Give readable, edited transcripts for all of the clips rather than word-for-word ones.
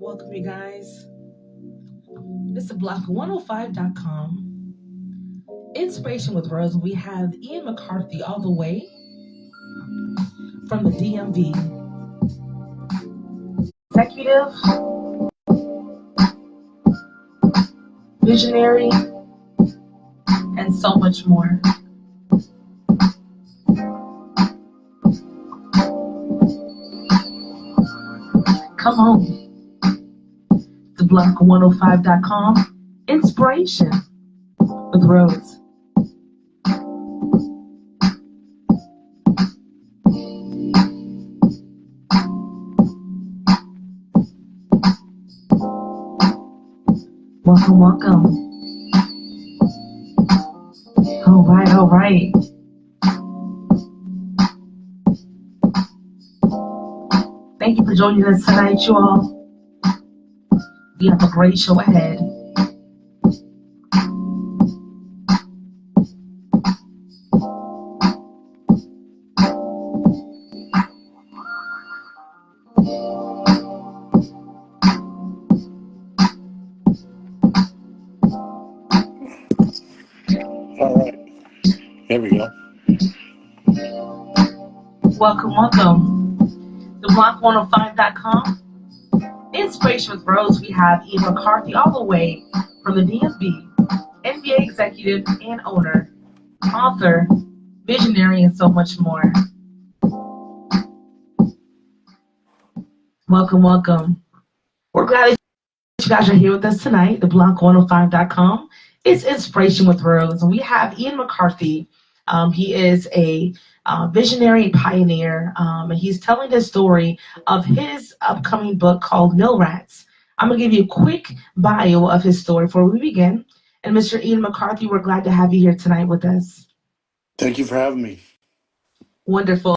Welcome, you guys. This is block105.com. Inspiration with Rose. We have Ian McCarthy all the way from the DMV. Executive, visionary, and so much more. Come on. The block105.com. Inspiration with Rose. Welcome, welcome. All right. Thank you for joining us tonight, you all. We have a great show ahead. All right. There we go. Welcome. The block105.com. Inspiration with Rose. We have Ian McCarthy all the way from the DMV, NBA executive and owner, author, visionary, and so much more. Welcome. We're glad that you guys are here with us tonight. The block105.com. It's Inspiration with Rose. And we have Ian McCarthy. He is a visionary pioneer, and he's telling the story of his upcoming book called Mill Rats. I'm going to give you a quick bio of his story before we begin. And Mr. Ian McCarthy, we're glad to have you here tonight with us. Thank you for having me. Wonderful.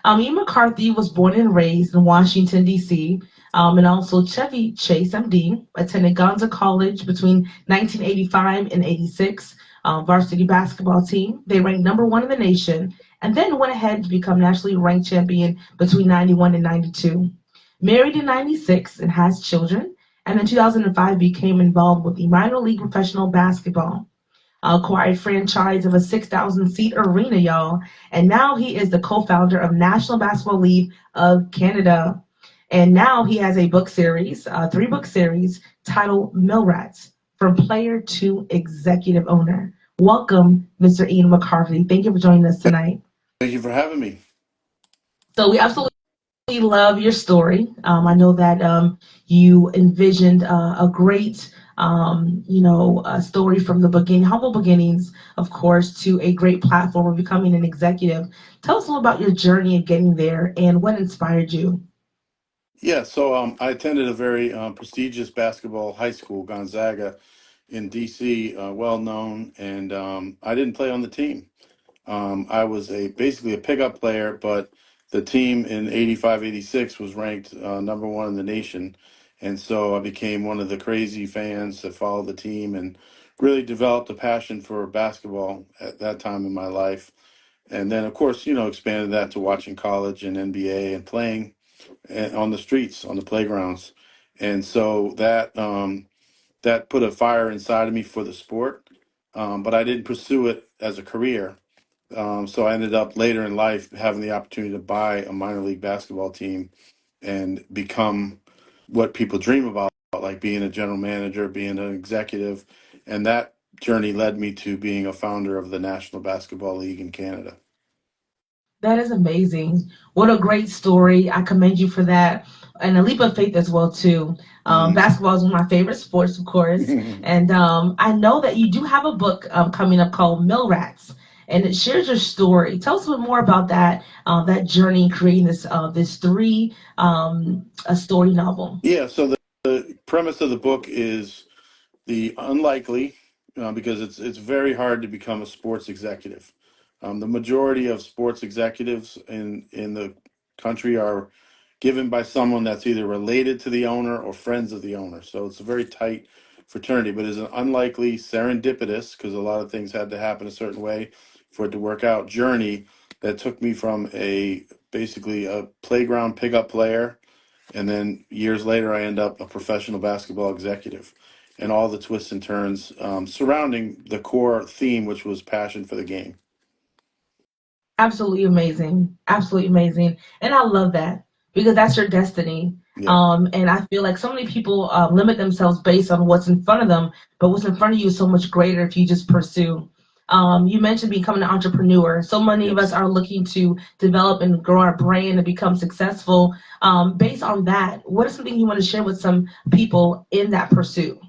Ian McCarthy was born and raised in Washington, D.C., and also Chevy Chase, MD, attended Gonzaga College between 1985 and 86, varsity basketball team. They ranked number one in the nation, and then went ahead to become nationally ranked champion between 91 and 92. Married in 96 and has children, and in 2005 became involved with the minor league professional basketball. Acquired franchise of a 6,000-seat arena, y'all. And now he is the co-founder of National Basketball League of Canada. And now he has a book series, 3-book series, titled Mill Rats, From Player to Executive Owner. Welcome, Mr. Ian McCarthy. Thank you for joining us tonight. Thank you for having me. So we absolutely love your story. I know that you envisioned a great a story from the beginning, humble beginnings, of course, to a great platform of becoming an executive. Tell us a little about your journey of getting there and what inspired you. Yeah, so I attended a very prestigious basketball high school, Gonzaga, in D.C., well known, and I didn't play on the team. I was basically a pickup player, but the team in 85, 86 was ranked number one in the nation. And so I became one of the crazy fans that followed the team and really developed a passion for basketball at that time in my life. And then, of course, expanded that to watching college and NBA and playing on the streets, on the playgrounds. And so that put a fire inside of me for the sport, but I didn't pursue it as a career. So I ended up later in life having the opportunity to buy a minor league basketball team and become what people dream about, like being a general manager, being an executive. And that journey led me to being a founder of the National Basketball League in Canada. That is amazing. What a great story. I commend you for that. And a leap of faith as well, too. Basketball is one of my favorite sports, of course. And I know that you do have a book coming up called Mill Rats. And it shares your story. Tell us a bit more about that journey creating this three a story novel. Yeah, so the premise of the book is the unlikely, because it's very hard to become a sports executive. The majority of sports executives in the country are given by someone that's either related to the owner or friends of the owner. So it's a very tight fraternity, but it's an unlikely, serendipitous, because a lot of things had to happen a certain way for it to work out, journey that took me from basically a playground pickup player And then years later, I end up a professional basketball executive, and all the twists and turns surrounding the core theme, which was passion for the game. Absolutely amazing. Absolutely amazing. And I love that because that's your destiny. Yeah. And I feel like so many people limit themselves based on what's in front of them, but what's in front of you is so much greater if you just pursue. You mentioned becoming an entrepreneur. So many of us Yes. are looking to develop and grow our brand and become successful. Based on that, what is something you want to share with some people in that pursuit?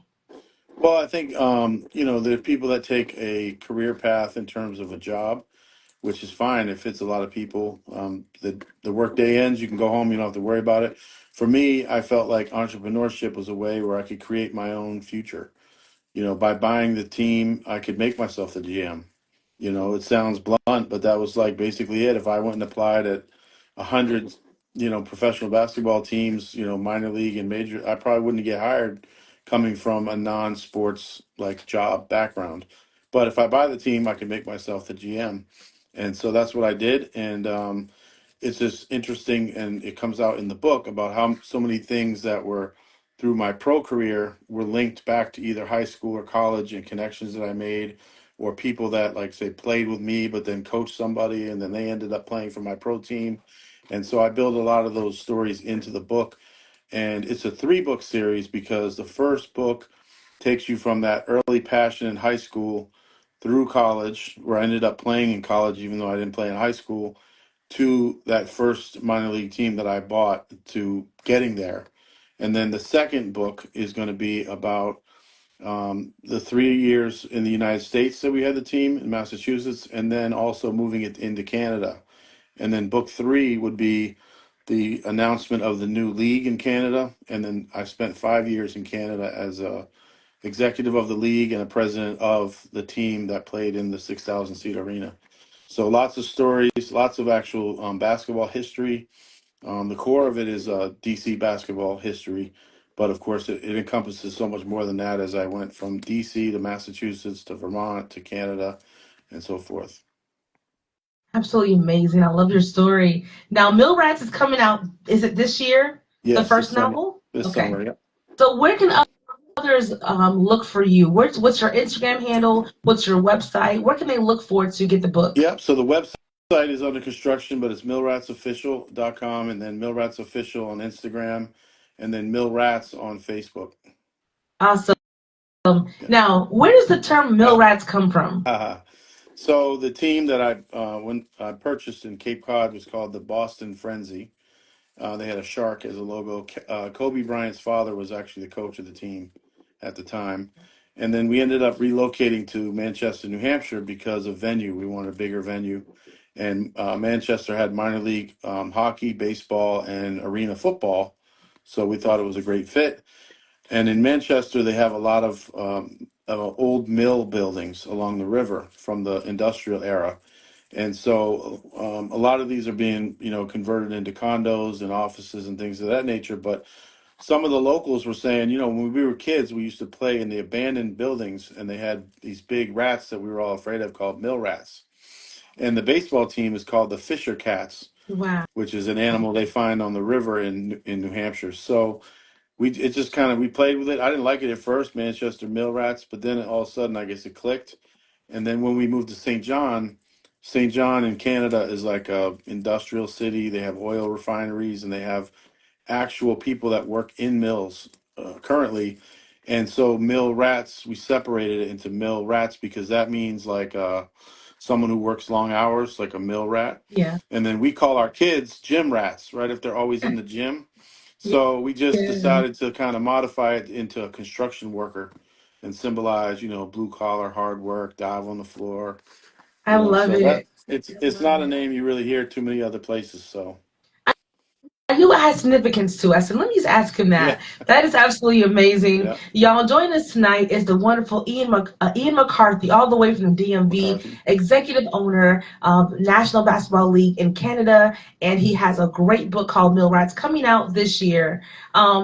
Well, I think there are people that take a career path in terms of a job, which is fine. It fits a lot of people. The work day ends, you can go home, you don't have to worry about it. For me, I felt like entrepreneurship was a way where I could create my own future. By buying the team, I could make myself the GM. It sounds blunt, but that was like basically it. If I went and applied at 100, professional basketball teams, minor league and major, I probably wouldn't get hired coming from a non-sports like job background. But if I buy the team, I can make myself the GM. And so that's what I did. And it's just interesting, and it comes out in the book about how so many things that were through my pro career were linked back to either high school or college, and connections that I made, or people that, like, say, played with me but then coached somebody and then they ended up playing for my pro team. And so I build a lot of those stories into the book. And it's a 3-book series because the first book takes you from that early passion in high school through college, where I ended up playing in college even though I didn't play in high school, to that first minor league team that I bought, to getting there. And then the second book is going to be about the 3 years in the United States that we had the team in Massachusetts, and then also moving it into Canada. And then book 3 would be the announcement of the new league in Canada. And then I spent 5 years in Canada as a executive of the league and a president of the team that played in the 6,000 seat arena. So lots of stories, lots of actual basketball history. The core of it is DC basketball history, but of course it encompasses so much more than that, as I went from DC to Massachusetts to Vermont to Canada and so forth. Absolutely amazing. I love your story. Now, Mill Rats is coming out. Is it this year? The Yes, this first summer. novel? This Okay. summer, yeah. So where can others look for you? What's your Instagram handle? What's your website? Where can they look for to get the book? Yep. So the website is under construction, but it's millratsofficial.com, and then millratsofficial on Instagram, and then millrats on Facebook. Awesome. Yeah. Now, where does the term Mill Rats come from? So the team that when I purchased in Cape Cod was called the Boston Frenzy. They had a shark as a logo. Kobe Bryant's father was actually the coach of the team at the time. And then we ended up relocating to Manchester, New Hampshire because of venue. We wanted a bigger venue. And Manchester had minor league hockey, baseball, and arena football. So we thought it was a great fit. And in Manchester, they have a lot of old mill buildings along the river from the industrial era. And so a lot of these are being, converted into condos and offices and things of that nature. But some of the locals were saying, when we were kids, we used to play in the abandoned buildings, and they had these big rats that we were all afraid of called mill rats. And the baseball team is called the Fisher Cats, Wow. which is an animal they find on the river in New Hampshire. So it just kind of, we played with it. I didn't like it at first, Manchester Mill Rats, but then all of a sudden I guess it clicked. And then when we moved to St. John in Canada is like a industrial city. They have oil refineries and they have actual people that work in mills currently. And so mill rats, we separated it into mill rats because that means like someone who works long hours, like a mill rat. Yeah. And then we call our kids gym rats, right? If they're always in the gym. So we just Yeah. decided to kind of modify it into a construction worker and symbolize, blue collar, hard work, dive on the floor, I love so that it. it's not a name you really hear too many other places. So I knew it had significance to us, and let me just ask him yeah, that. That is absolutely amazing. yeah, Y'all, joining us tonight is the wonderful Ian McCarthy, all the way from the DMV, McCarthy. executive owner of National Basketball League in Canada, and he has a great book called Mill Rats coming out this year.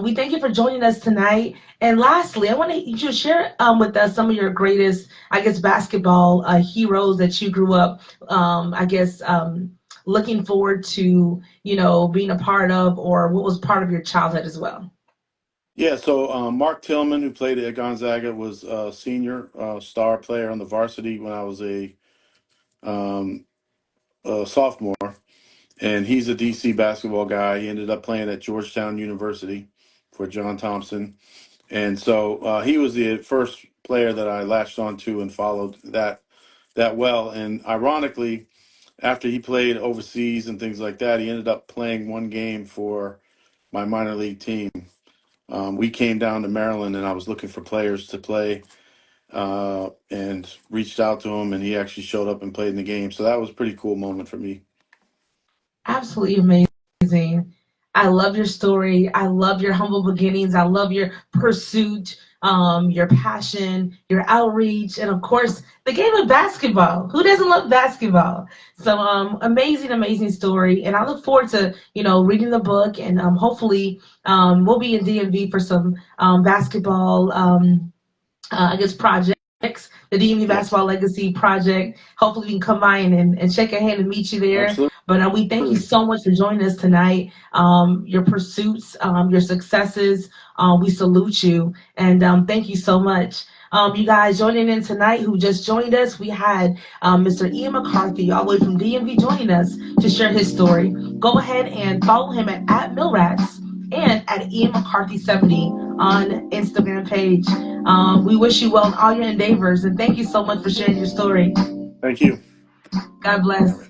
We thank you for joining us tonight. And lastly, I want you to share with us some of your greatest, I guess, basketball heroes that you grew up, I guess, looking forward to, being a part of, or what was part of your childhood as well? Yeah, so Mark Tillman, who played at Gonzaga, was a senior star player on the varsity when I was um, a sophomore, and he's a DC basketball guy. He ended up playing at Georgetown University for John Thompson, and so he was the first player that I latched onto and followed that well. And ironically, after he played overseas and things like that, he ended up playing one game for my minor league team. We came down to Maryland, and I was looking for players to play, and reached out to him, and he actually showed up and played in the game. So that was a pretty cool moment for me. Absolutely amazing. I love your story. I love your humble beginnings. I love your pursuit, your passion, your outreach, and of course, the game of basketball. Who doesn't love basketball? So, amazing, amazing story. And I look forward to, reading the book, and hopefully, we'll be in DMV for some basketball, I guess, projects. The DMV Yes, Basketball Legacy Project. Hopefully, we can come by and shake a hand and meet you there. absolutely. But we thank you so much for joining us tonight. Your pursuits, your successes, we salute you. And thank you so much. You guys joining in tonight who just joined us, we had Mr. Ian McCarthy, all the way from DMV, joining us to share his story. Go ahead and follow him at Millrats and at Ian McCarthy 70 on Instagram page. We wish you well in all your endeavors, and thank you so much for sharing your story. Thank you. God All bless. right.